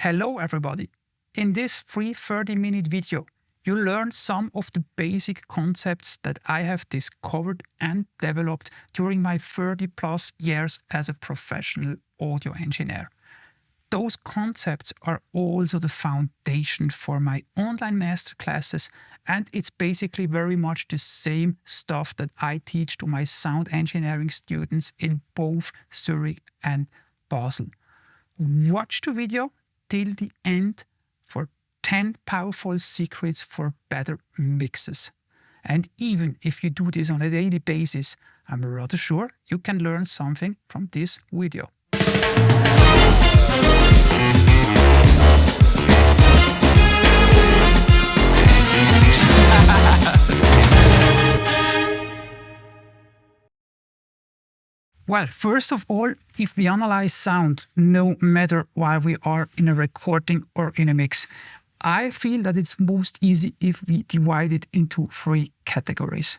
Hello everybody! In this free 30-minute video, you learn some of the basic concepts that I have discovered and developed during my 30+ years as a professional audio engineer. Those concepts are also the foundation for my online masterclasses, and it's basically very much the same stuff that I teach to my sound engineering students in both Zurich and Basel. Watch the video till the end for 10 powerful secrets for better mixes. And even if you do this on a daily basis, I'm rather sure you can learn something from this video. Well, first of all, if we analyze sound, no matter why we are in a recording or in a mix, I feel that it's most easy if we divide it into 3 categories.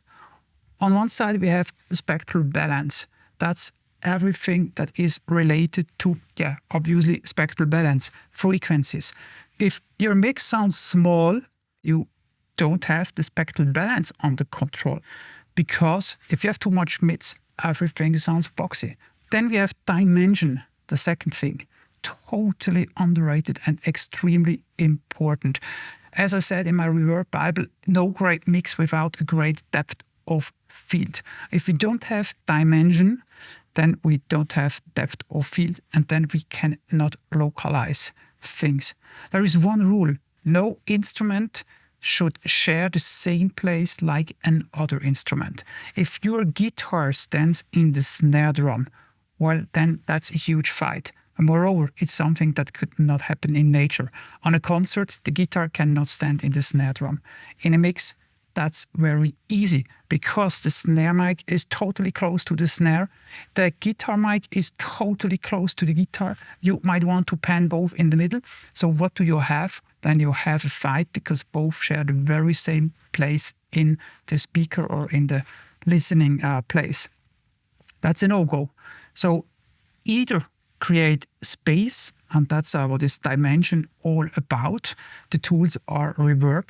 On one side, we have spectral balance. That's everything that is related to, obviously, spectral balance, frequencies. If your mix sounds small, you don't have the spectral balance under control. Because if you have too much mids, everything sounds boxy. Then we have dimension, the second thing. Totally underrated and extremely important. As I said in my reverb Bible, no great mix without a great depth of field. If we don't have dimension, then we don't have depth of field, and then we cannot localize things. There is one rule: no instrument should share the same place like another instrument. If your guitar stands in the snare drum, well, then that's a huge fight. And moreover, it's something that could not happen in nature. On a concert, the guitar cannot stand in the snare drum. In a mix, that's very easy, because the snare mic is totally close to the snare. The guitar mic is totally close to the guitar. You might want to pan both in the middle. So what do you have? Then you have a fight, because both share the very same place in the speaker or in the listening place. That's a no-go. So either create space, and that's what is dimension all about. The tools are reverb,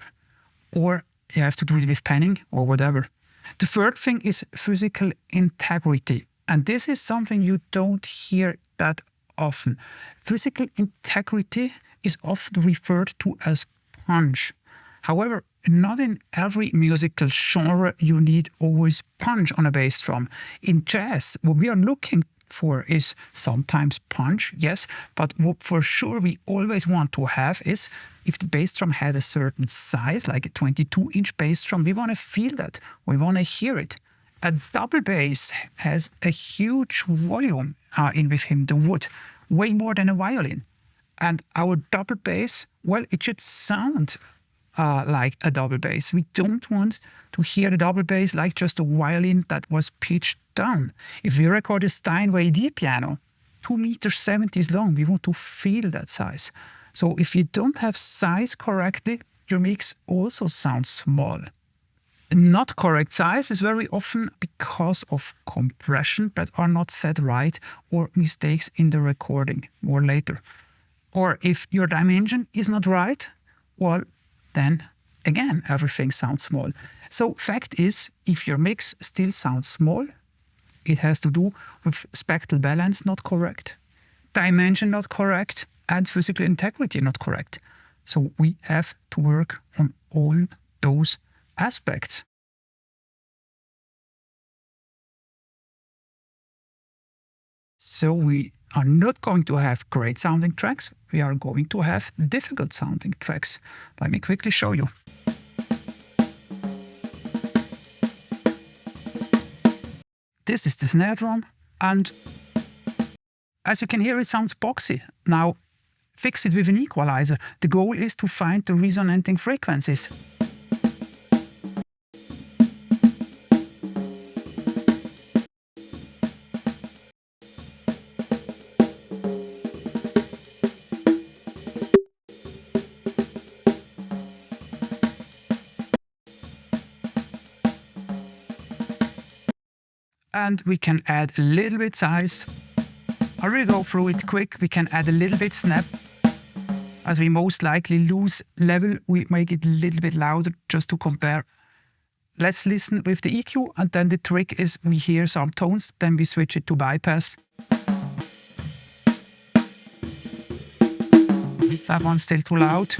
or you have to do it with panning or whatever. The third thing is physical integrity. And this is something you don't hear that often. Physical integrity is often referred to as punch. However, not in every musical genre you need always punch on a bass drum. In jazz, what we are looking for is sometimes punch, yes, but what for sure we always want to have is, if the bass drum had a certain size, like a 22-inch bass drum, we want to feel that, we want to hear it. A double bass has a huge volume in with him, the wood, way more than a violin. And our double bass, well, it should sound like a double bass. We don't want to hear the double bass like just a violin that was pitched down. If we record a Steinway D piano, 2.70 meters long, we want to feel that size. So if you don't have size correctly, your mix also sounds small. Not correct size is very often because of compression that are not set right, or mistakes in the recording, more later. Or if your dimension is not right, well, then again, everything sounds small. So fact is, if your mix still sounds small, it has to do with spectral balance not correct, dimension not correct, and physical integrity not correct. So we have to work on all those aspects. So we are not going to have great sounding tracks, we are going to have difficult sounding tracks. Let me quickly show you. This is the snare drum, and as you can hear, it sounds boxy. Now, fix it with an equalizer. The goal is to find the resonating frequencies. And we can add a little bit size. I will go through it quick. We can add a little bit snap. as we most likely lose level, we make it a little bit louder just to compare. Let's listen with the EQ, and then the trick is we hear some tones, then we switch it to bypass. That one's still too loud.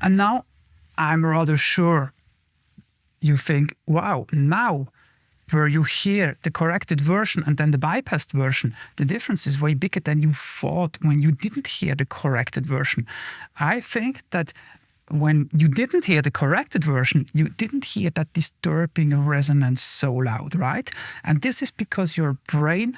And now I'm rather sure you think, wow, now where you hear the corrected version and then the bypassed version, the difference is way bigger than you thought when you didn't hear the corrected version. I think that when you didn't hear the corrected version, you didn't hear that disturbing resonance so loud, right? And this is because your brain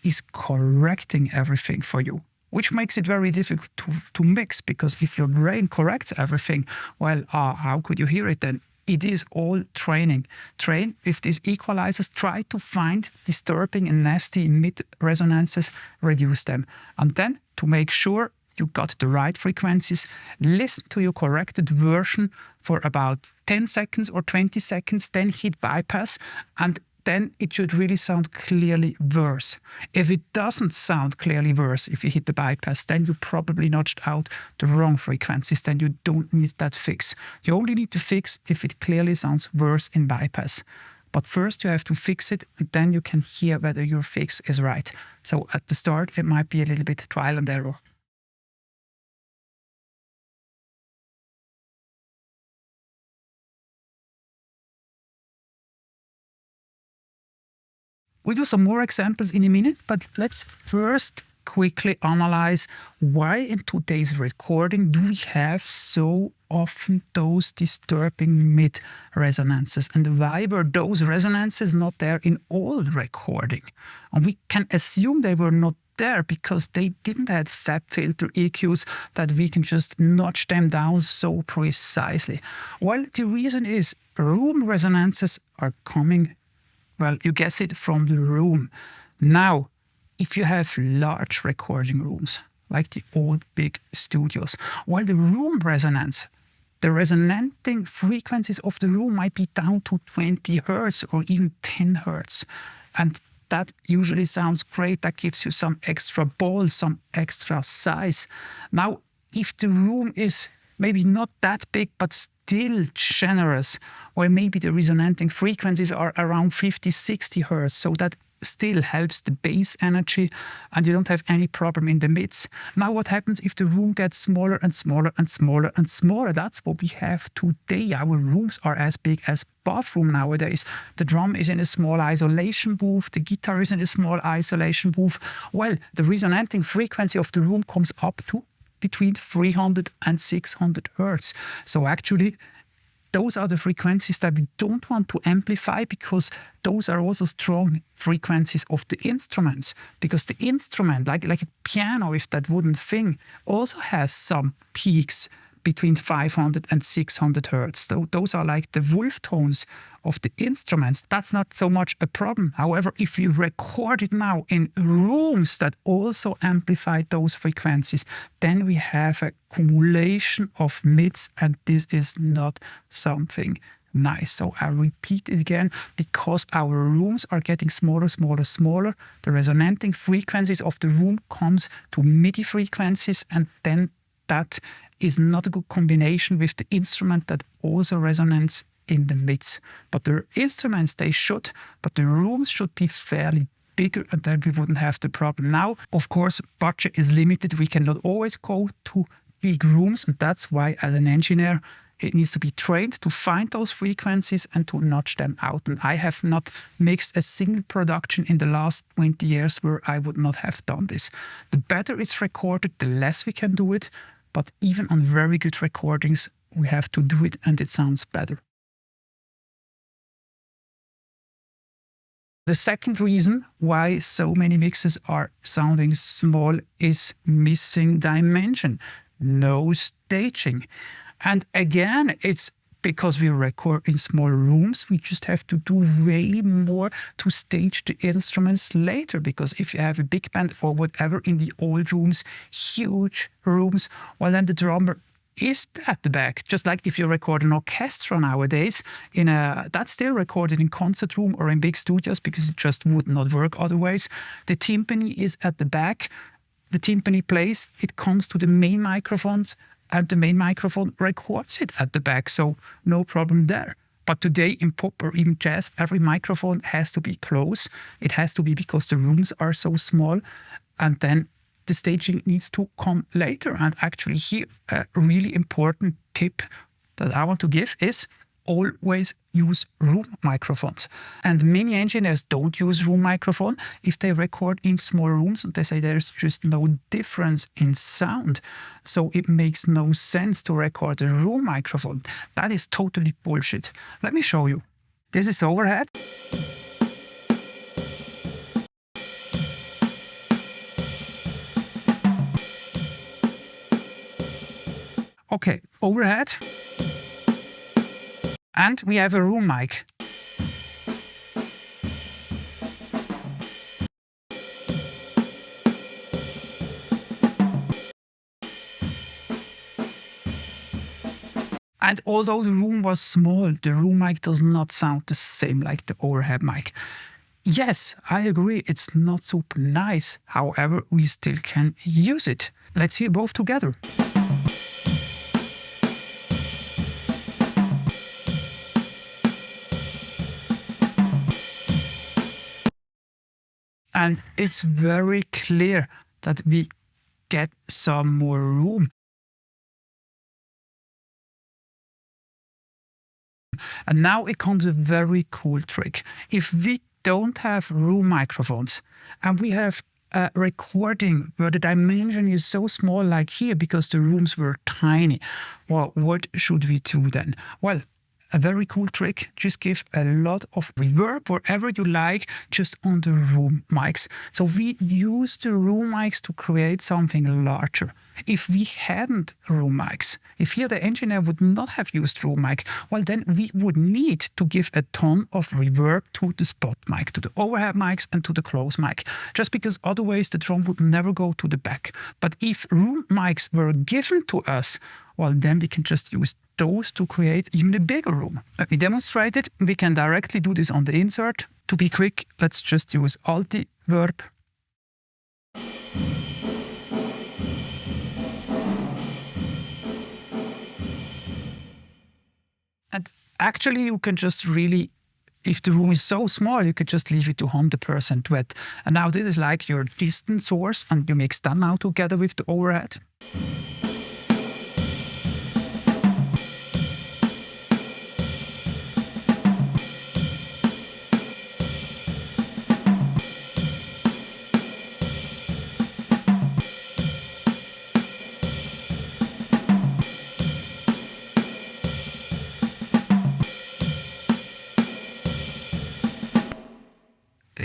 is correcting everything for you, which makes it very difficult to mix, because if your brain corrects everything, well, how could you hear it then? It is all training. Train with these equalizers, try to find disturbing and nasty mid resonances, reduce them. And then to make sure you got the right frequencies, listen to your corrected version for about 10 seconds or 20 seconds, then hit bypass, and then it should really sound clearly worse. If it doesn't sound clearly worse, if you hit the bypass, then you probably notched out the wrong frequencies, then you don't need that fix. You only need to fix if it clearly sounds worse in bypass. But first you have to fix it, and then you can hear whether your fix is right. So at the start, it might be a little bit trial and error. We'll do some more examples in a minute, but let's first quickly analyze why in today's recording do we have so often those disturbing mid resonances, and why were those resonances not there in all recording? And we can assume they were not there because they didn't have FET filter EQs that we can just notch them down so precisely. Well, the reason is room resonances are coming, well, you guess it, from the room. Now, if you have large recording rooms, like the old big studios, while the room resonance, the resonating frequencies of the room might be down to 20 hertz or even 10 hertz. And that usually sounds great. That gives you some extra ball, some extra size. Now, if the room is maybe not that big, but still generous, or maybe the resonating frequencies are around 50, 60 hertz, so that still helps the bass energy and you don't have any problem in the mids. Now what happens if the room gets smaller and smaller and smaller and smaller? That's what we have today. Our rooms are as big as bathroom nowadays. The drum is in a small isolation booth, the guitar is in a small isolation booth. Well, the resonating frequency of the room comes up to between 300 and 600 hertz. So actually, those are the frequencies that we don't want to amplify, because those are also strong frequencies of the instruments. Because the instrument, like a piano with that wooden thing, also has some peaks between 500 and 600 hertz. So those are like the wolf tones of the instruments. That's not so much a problem. However, if you record it now in rooms that also amplify those frequencies, then we have a accumulation of mids, and this is not something nice. So I repeat it again, because our rooms are getting smaller, smaller, smaller. The resonating frequencies of the room comes to MIDI frequencies, and then that is not a good combination with the instrument that also resonates in the mids. But the instruments, they should, but the rooms should be fairly bigger, and then we wouldn't have the problem. Now, of course, budget is limited. We cannot always go to big rooms, and that's why, as an engineer, it needs to be trained to find those frequencies and to notch them out. And I have not mixed a single production in the last 20 years where I would not have done this. The better it's recorded, the less we can do it. But even on very good recordings, we have to do it, and it sounds better. The second reason why so many mixes are sounding small is missing dimension, no staging. And again, it's because we record in small rooms, we just have to do way more to stage the instruments later. Because if you have a big band or whatever in the old rooms, huge rooms, well, then the drummer is at the back. Just like if you record an orchestra nowadays, that's still recorded in concert room or in big studios because it just would not work otherwise. The timpani is at the back. The timpani plays, it comes to the main microphones, and the main microphone records it at the back, so no problem there. But today in pop or even jazz, every microphone has to be close. It has to be because the rooms are so small, and then the staging needs to come later. And actually here, a really important tip that I want to give is always use room microphones. And many engineers don't use room microphone if they record in small rooms, and they say there's just no difference in sound. So it makes no sense to record a room microphone. That is totally bullshit. Let me show you. This is the overhead. Okay, overhead. And we have a room mic. And although the room was small, the room mic does not sound the same like the overhead mic. Yes, I agree, it's not super nice. However, we still can use it. Let's hear both together. And it's very clear that we get some more room. And now it comes a very cool trick. If we don't have room microphones and we have a recording where the dimension is so small like here because the rooms were tiny, well, what should we do then? Well, a very cool trick, just give a lot of reverb wherever you like, just on the room mics. So we use the room mics to create something larger. If we hadn't room mics, if here the engineer would not have used room mic, well then we would need to give a ton of reverb to the spot mic, to the overhead mics and to the close mic, just because otherwise the drum would never go to the back. But if room mics were given to us, well then we can just use those to create even a bigger room. Let me demonstrate it. We can directly do this on the insert. To be quick, let's just use Altiverb. And actually you can just really, if the room is so small, you could just leave it to 100% wet. And now this is like your distance source, and you mix that now together with the overhead.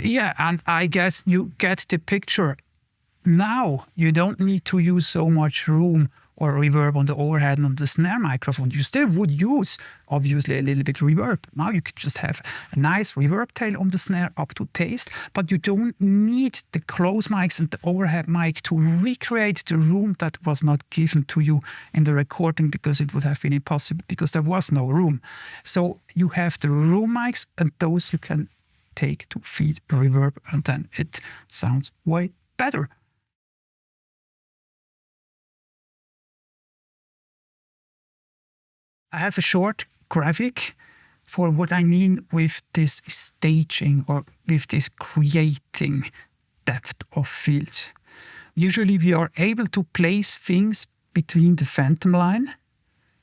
Yeah, and I guess you get the picture. Now you don't need to use so much room or reverb on the overhead and on the snare microphone. You still would use, obviously, a little bit reverb. Now you could just have a nice reverb tail on the snare up to taste, but you don't need the close mics and the overhead mic to recreate the room that was not given to you in the recording, because it would have been impossible because there was no room. So you have the room mics, and those you can take to feed reverb, and then it sounds way better. I have a short graphic for what I mean with this staging or with this creating depth of field. Usually we are able to place things between the phantom line.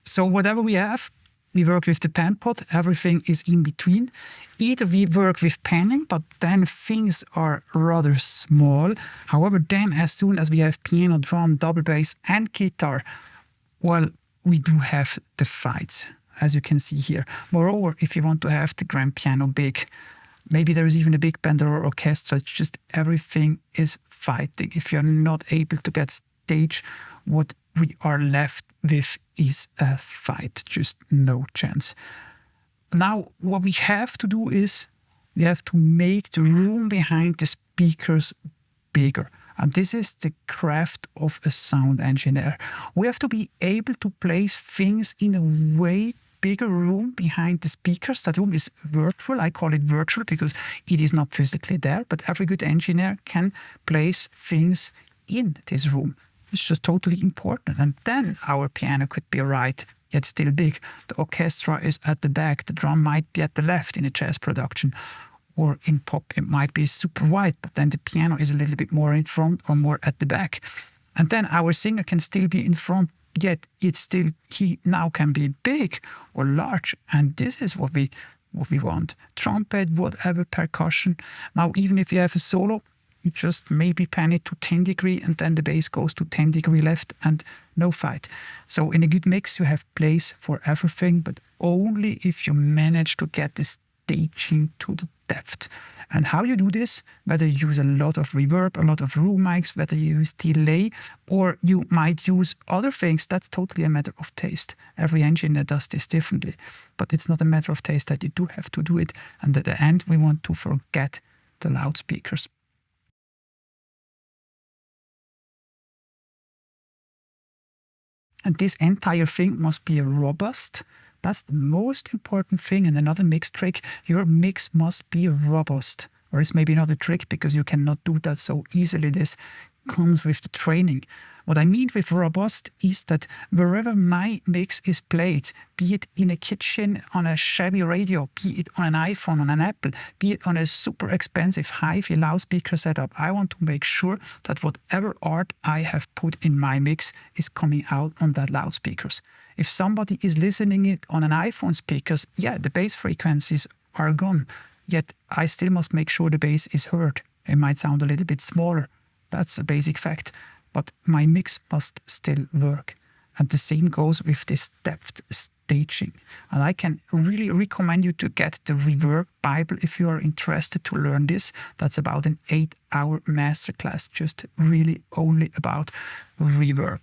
So whatever we have, we work with the pan pot, everything is in between. Either we work with panning, but then things are rather small. However, then as soon as we have piano, drum, double bass and guitar, well, we do have the fights, as you can see here. Moreover, if you want to have the grand piano big, maybe there is even a big band or orchestra, it's just everything is fighting. If you're not able to get stage, what we are left with is a fight, just no chance. Now, what we have to do is we have to make the room behind the speakers bigger. And this is the craft of a sound engineer. We have to be able to place things in a way bigger room behind the speakers. That room is virtual. I call it virtual because it is not physically there, but every good engineer can place things in this room. It's just totally important. And then our piano could be right, yet still big. The orchestra is at the back. The drum might be at the left in a jazz production. Or in pop, it might be super wide, but then the piano is a little bit more in front or more at the back. And then our singer can still be in front, yet he now can be big or large. And this is what we want. Trumpet, whatever, percussion. Now, even if you have a solo, you just maybe pan it to 10 degree and then the bass goes to 10 degree left and no fight. So in a good mix, you have place for everything, but only if you manage to get this staging to the depth. And how you do this, whether you use a lot of reverb, a lot of room mics, whether you use delay, or you might use other things, that's totally a matter of taste. Every engineer does this differently, but it's not a matter of taste that you do have to do it. And at the end, we want to forget the loudspeakers. And this entire thing must be robust. That's the most important thing. And another mix trick, your mix must be robust. Or it's maybe not a trick because you cannot do that so easily. This comes with the training. What I mean with robust is that wherever my mix is played, be it in a kitchen, on a shabby radio, be it on an iPhone, on an Apple, be it on a super expensive hi-fi loudspeaker setup, I want to make sure that whatever art I have put in my mix is coming out on that loudspeakers. If somebody is listening it on an iPhone speakers, yeah, the bass frequencies are gone. Yet I still must make sure the bass is heard. It might sound a little bit smaller. That's a basic fact. But my mix must still work. And the same goes with this depth staging. And I can really recommend you to get the Reverb Bible if you are interested to learn this. That's about an 8-hour masterclass, just really only about reverb.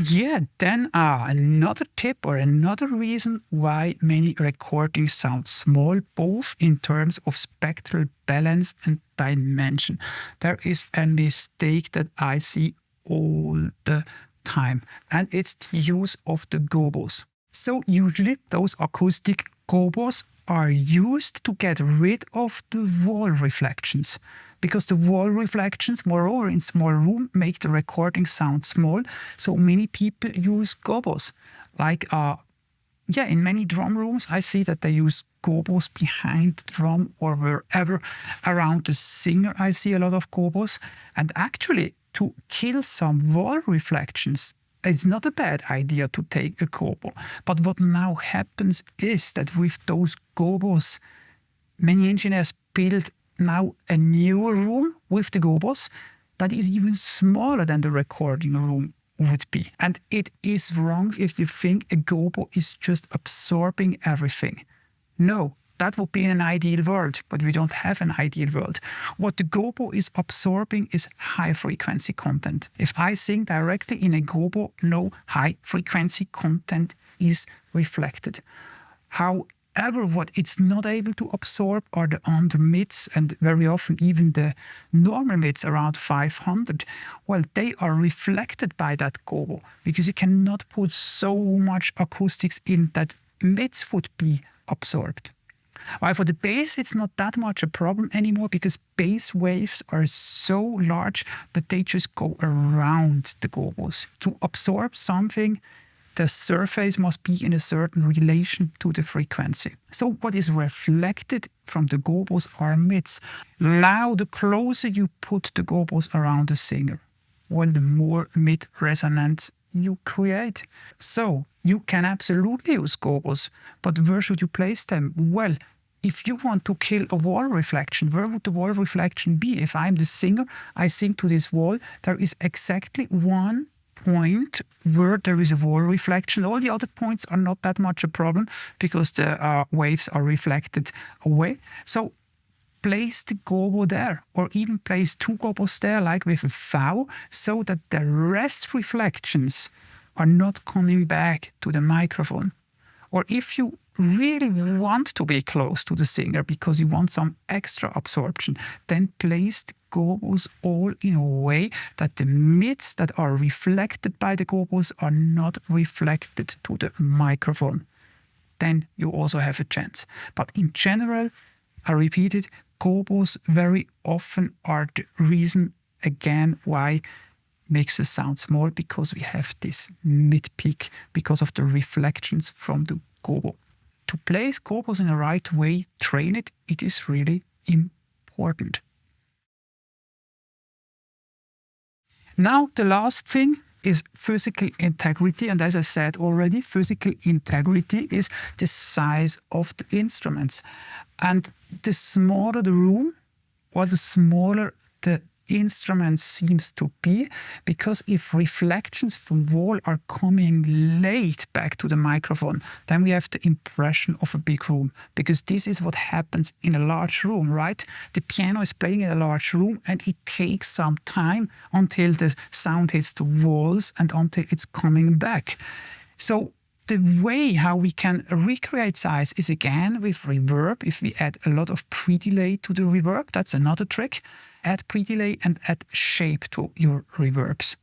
Yeah, then another tip or another reason why many recordings sound small, both in terms of spectral balance and dimension. There is a mistake that I see all the time, and it's the use of the Gobos. So usually those acoustic Gobos are used to get rid of the wall reflections. Because the wall reflections, moreover, in small room, make the recording sound small. So many people use Gobos. Like, in many drum rooms, I see that they use Gobos behind the drum or wherever around the singer. I see a lot of Gobos. And actually, to kill some wall reflections, it's not a bad idea to take a Gobo. But what now happens is that with those Gobos, many engineers build now a newer room with the Gobos that is even smaller than the recording room would be. And it is wrong if you think a Gobo is just absorbing everything. No, that would be an ideal world, but we don't have an ideal world. What the Gobo is absorbing is high frequency content. If I sing directly in a Gobo, no high frequency content is reflected. However, what it's not able to absorb are the under mids and very often even the normal mids around 500. Well, they are reflected by that Gobo because you cannot put so much acoustics in that mids would be absorbed. While for the bass, it's not that much a problem anymore because bass waves are so large that they just go around the Gobos. To absorb something, the surface must be in a certain relation to the frequency. So what is reflected from the Gobos are mids. Now, the closer you put the Gobos around the singer, well, the more mid resonance you create. So you can absolutely use Gobos, but where should you place them? Well, if you want to kill a wall reflection, where would the wall reflection be? If I'm the singer, I sing to this wall, there is exactly one point where there is a wall reflection. All the other points are not that much a problem because the waves are reflected away. So place the gobo there, or even place 2 gobos there, like with a vowel, so that the rest reflections are not coming back to the microphone. Or if you really want to be close to the singer because you want some extra absorption, then place the gobos all in a way that the mids that are reflected by the gobos are not reflected to the microphone. Then you also have a chance. But in general, I repeat it, gobos very often are the reason again why mixes sound small, because we have this mid peak because of the reflections from the gobo. To place gobos in the right way, train it, it is really important. Now the last thing is physical integrity, and as I said already, physical integrity is the size of the instruments. And the smaller the room, or the smaller the instrument seems to be, because if reflections from wall are coming late back to the microphone, then we have the impression of a big room, because this is what happens in a large room, right? The piano is playing in a large room and it takes some time until the sound hits the walls and until it's coming back. So the way how we can recreate size is again with reverb. If we add a lot of pre-delay to the reverb, that's another trick. Add pre-delay and add shape to your reverbs.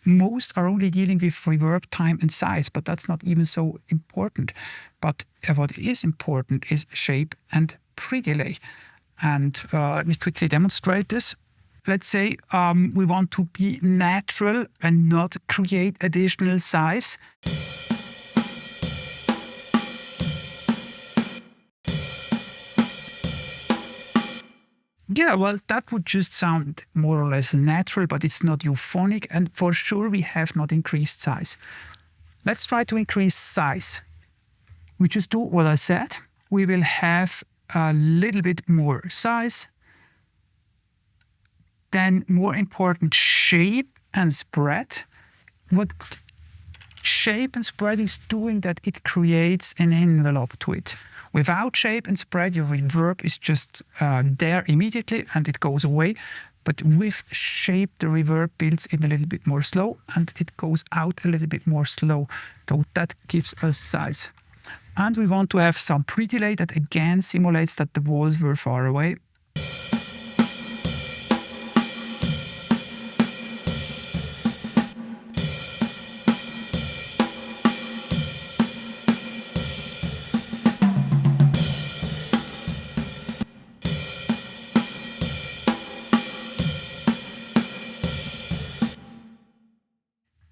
Most are only dealing with reverb time and size, but that's not even so important. But what is important is shape and pre-delay. And let me quickly demonstrate this. Let's say we want to be natural and not create additional size. Yeah, well, that would just sound more or less natural, but it's not euphonic, and for sure we have not increased size. Let's try to increase size. We just do what I said. We will have a little bit more size. Then more important, shape and spread. What shape and spread is doing, that it creates an envelope to it. Without shape and spread, your reverb is just there immediately and it goes away. But with shape, the reverb builds in a little bit more slow and it goes out a little bit more slow. So that gives us size. And we want to have some pre-delay that again simulates that the walls were far away.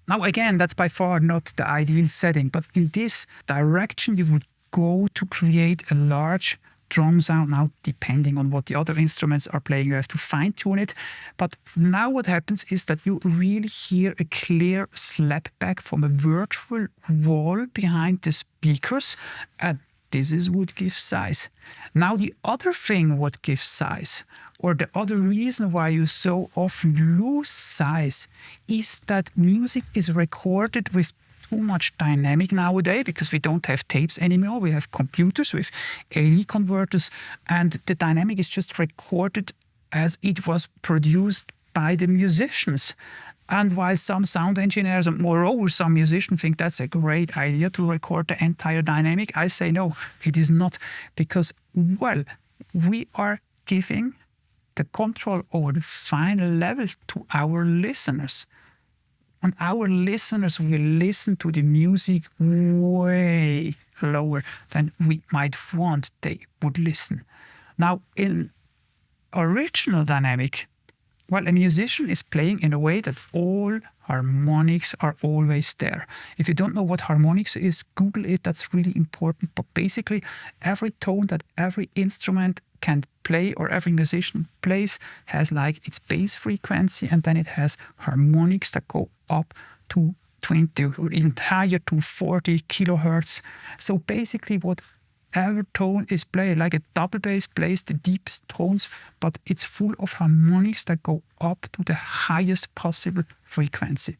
Now again, that's by far not the ideal setting, but in this direction you would go to create a large drum sound. Now, depending on what the other instruments are playing, you have to fine-tune it. But now what happens is that you really hear a clear slapback from a virtual wall behind the speakers, and this is what gives size. Now, the other thing what gives size, or the other reason why you so often lose size, is that music is recorded with too much dynamic nowadays, because we don't have tapes anymore. We have computers with AE converters, and the dynamic is just recorded as it was produced by the musicians. And while some sound engineers and moreover some musicians think that's a great idea to record the entire dynamic, I say no, it is not, because, well, we are giving the control over the final level to our listeners. And our listeners will listen to the music way lower than we might want they would listen. Now, in original dynamic, well, a musician is playing in a way that all harmonics are always there. If you don't know what harmonics is, Google it, that's really important. But basically, every tone that every instrument can play or every musician plays has like its bass frequency, and then it has harmonics that go up to 20 or even higher to 40 kilohertz. So basically whatever tone is played, like a double bass plays the deepest tones, but it's full of harmonics that go up to the highest possible frequency.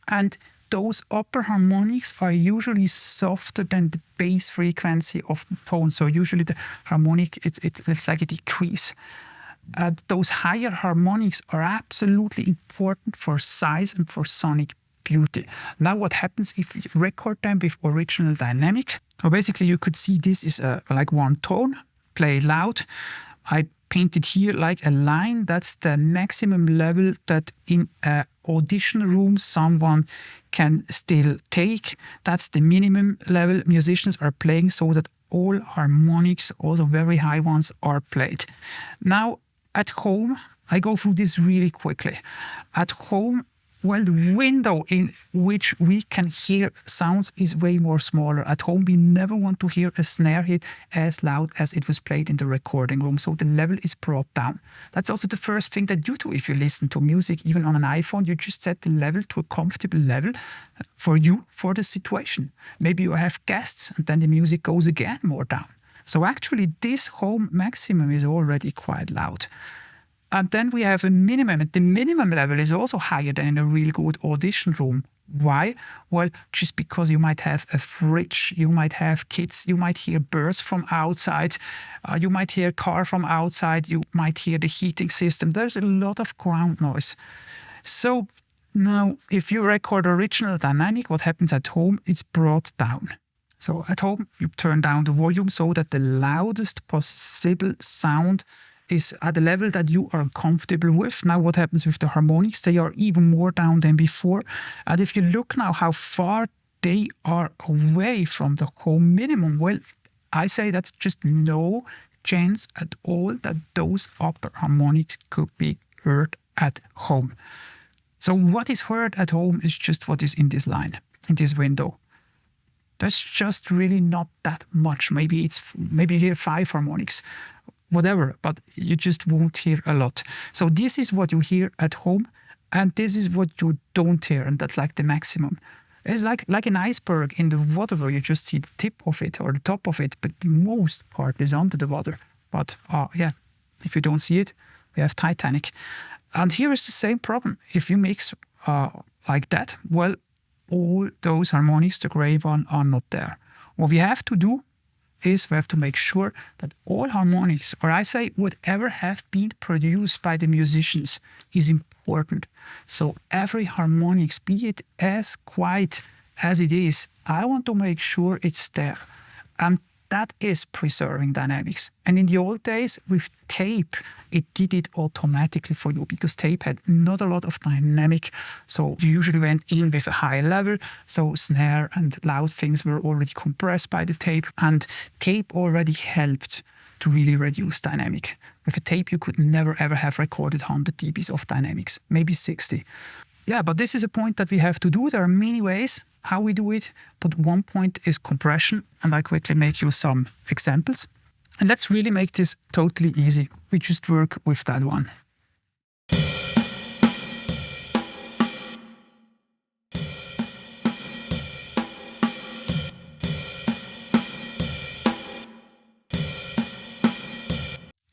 And those upper harmonics are usually softer than the bass frequency of the tone. So usually the harmonic, it's like a decrease. Those higher harmonics are absolutely important for size and for sonic beauty. Now what happens if you record them with original dynamic? So basically you could see this is like one tone, play loud. I painted here like a line. That's the maximum level that in an audition room someone can still take. That's the minimum level musicians are playing, so that all harmonics, also very high ones, are played. Now at home, I go through this really quickly. At home, well, the window in which we can hear sounds is way more smaller. At home, we never want to hear a snare hit as loud as it was played in the recording room. So the level is brought down. That's also the first thing that you do if you listen to music, even on an iPhone. You just set the level to a comfortable level for you, for the situation. Maybe you have guests and then the music goes again more down. So actually, this home maximum is already quite loud. And then we have a minimum, and the minimum level is also higher than in a real good audition room. Why? Well, just because you might have a fridge, you might have kids, you might hear birds from outside, you might hear a car from outside, you might hear the heating system. There's a lot of ground noise. So now, if you record original dynamic, what happens at home? It's brought down. So at home, you turn down the volume so that the loudest possible sound is at a level that you are comfortable with. Now what happens with the harmonics? They are even more down than before. And if you look now how far they are away from the home minimum, well, I say that's just no chance at all that those upper harmonics could be heard at home. So what is heard at home is just what is in this line, in this window. That's just really not that much. Maybe you hear 5 harmonics, whatever, but you just won't hear a lot. So this is what you hear at home, and this is what you don't hear, and that's like the maximum. It's like an iceberg in the water where you just see the tip of it or the top of it, but the most part is under the water. But yeah, if you don't see it, we have Titanic. And here is the same problem. If you mix like that, well, all those harmonics, the gray one, are not there. What we have to do is we have to make sure that all harmonics, or I say whatever have been produced by the musicians, is important. So every harmonics, be it as quiet as it is, I want to make sure it's there. And that is preserving dynamics. And in the old days, with tape, it did it automatically for you because tape had not a lot of dynamic. So you usually went in with a high level. So snare and loud things were already compressed by the tape. And tape already helped to really reduce dynamic. With a tape, you could never ever have recorded 100 dBs of dynamics, maybe 60. Yeah, but this is a point that we have to do. There are many ways how we do it, but one point is compression, and I quickly make you some examples. And let's really make this totally easy. We just work with that one.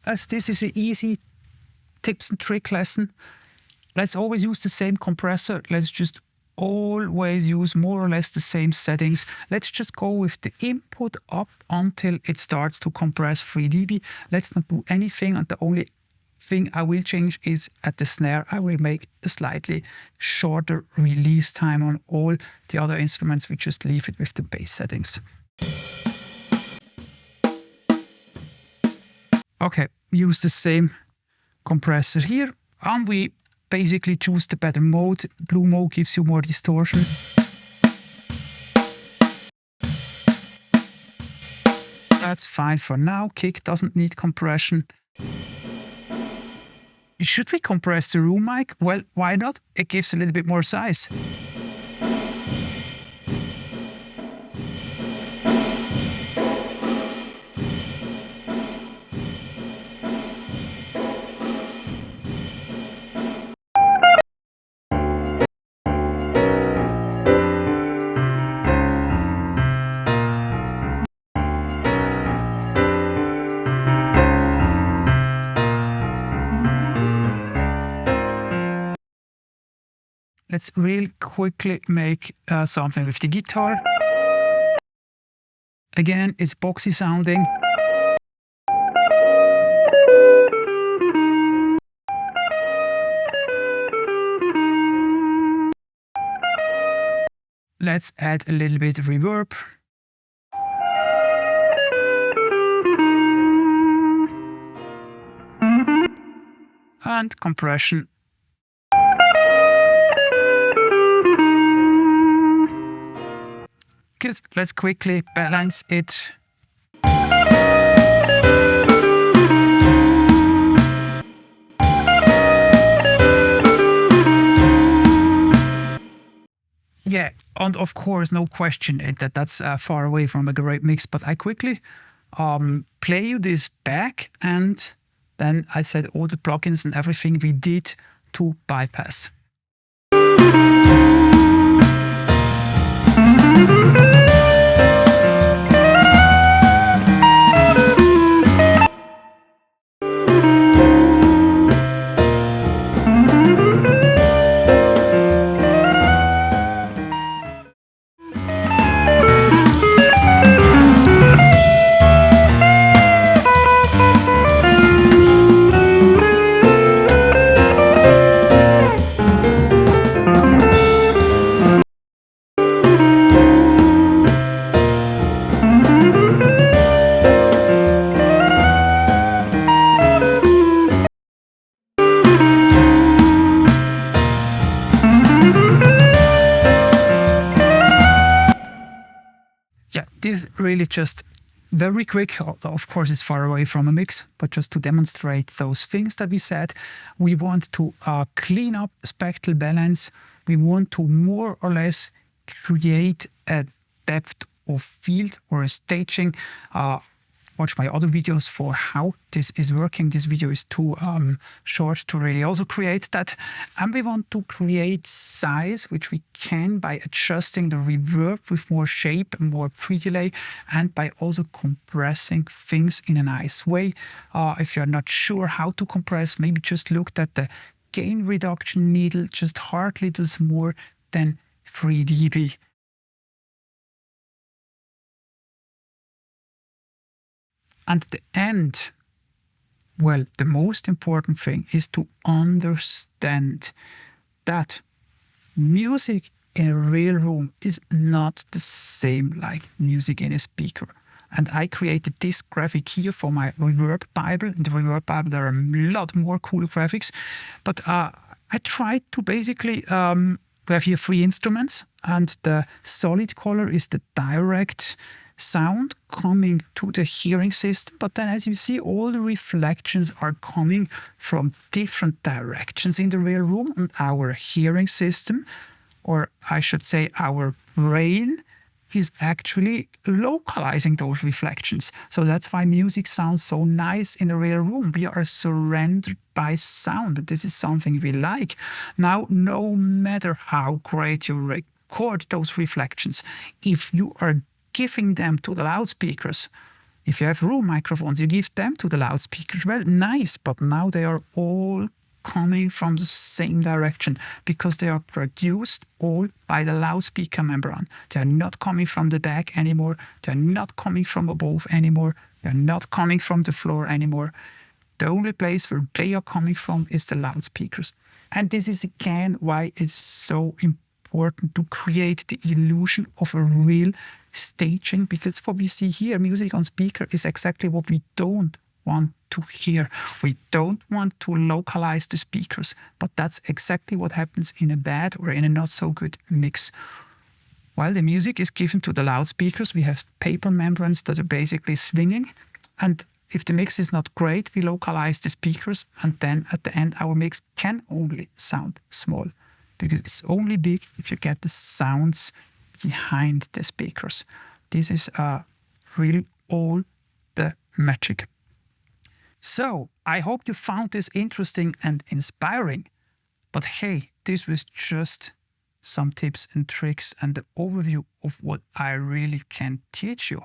As this is an easy tips and trick lesson, let's always use the same compressor. Let's just always use more or less the same settings. Let's just go with the input up until it starts to compress 3 dB. Let's not do anything, and the only thing I will change is at the snare. I will make a slightly shorter release time. On all the other instruments, we just leave it with the bass settings. Okay, use the same compressor here, and we basically choose the better mode. Blue mode gives you more distortion. That's fine for now. Kick doesn't need compression. Should we compress the room mic? Well, why not? It gives a little bit more size. let's real quickly make something with the guitar. Again, it's boxy sounding. Let's add a little bit of reverb. And compression. Good. Let's quickly balance it. Yeah, and of course, no question that's far away from a great mix. But I quickly play you this back, and then I set all the plugins and everything we did to bypass. Yeah, this really just very quick. Of course, it's far away from a mix, but just to demonstrate those things that we said. We want to clean up spectral balance. We want to more or less create a depth of field or a staging. Watch my other videos for how this is working. This video is too short to really also create that. And we want to create size, which we can by adjusting the reverb with more shape and more pre-delay, and by also compressing things in a nice way. If you're not sure how to compress, maybe just look at the gain reduction needle, just hardly does more than 3 dB. And at the end, well, the most important thing is to understand that music in a real room is not the same like music in a speaker. And I created this graphic here for my Reverb Bible. In the Reverb Bible, there are a lot more cool graphics. But I tried to basically, we have here 3 instruments, and the solid color is the direct sound coming to the hearing system. But then, as you see, all the reflections are coming from different directions in the real room, and our hearing system, or I should say our brain, is actually localizing those reflections. So that's why music sounds so nice in a real room. We are surrendered by sound. This is something we like. Now, no matter how great you record those reflections, if you are giving them to the loudspeakers, if you have room microphones, you give them to the loudspeakers, well, nice, but now they are all coming from the same direction because they are produced all by the loudspeaker membrane. They are not coming from the back anymore. They are not coming from above anymore. They are not coming from the floor anymore. The only place where they are coming from is the loudspeakers. And this is again why it's so important to create the illusion of a real staging, because what we see here, music on speaker, is exactly what we don't want to hear. We don't want to localize the speakers, but that's exactly what happens in a bad or in a not so good mix. While the music is given to the loudspeakers, we have paper membranes that are basically swinging, and if the mix is not great, we localize the speakers, and then at the end our mix can only sound small, because it's only big if you get the sounds behind the speakers. This is really all the magic. So, I hope you found this interesting and inspiring. But hey, this was just some tips and tricks and the overview of what I really can teach you.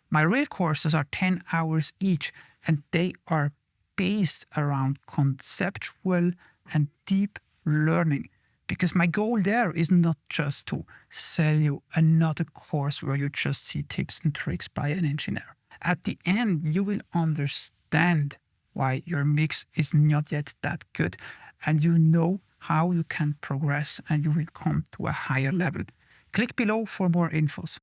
My real courses are 10 hours each, and they are based around conceptual and deep learning, Because my goal there is not just to sell you another course where you just see tips and tricks by an engineer. At the end, you will understand why your mix is not yet that good, and you know how you can progress and you will come to a higher level. Click below for more infos.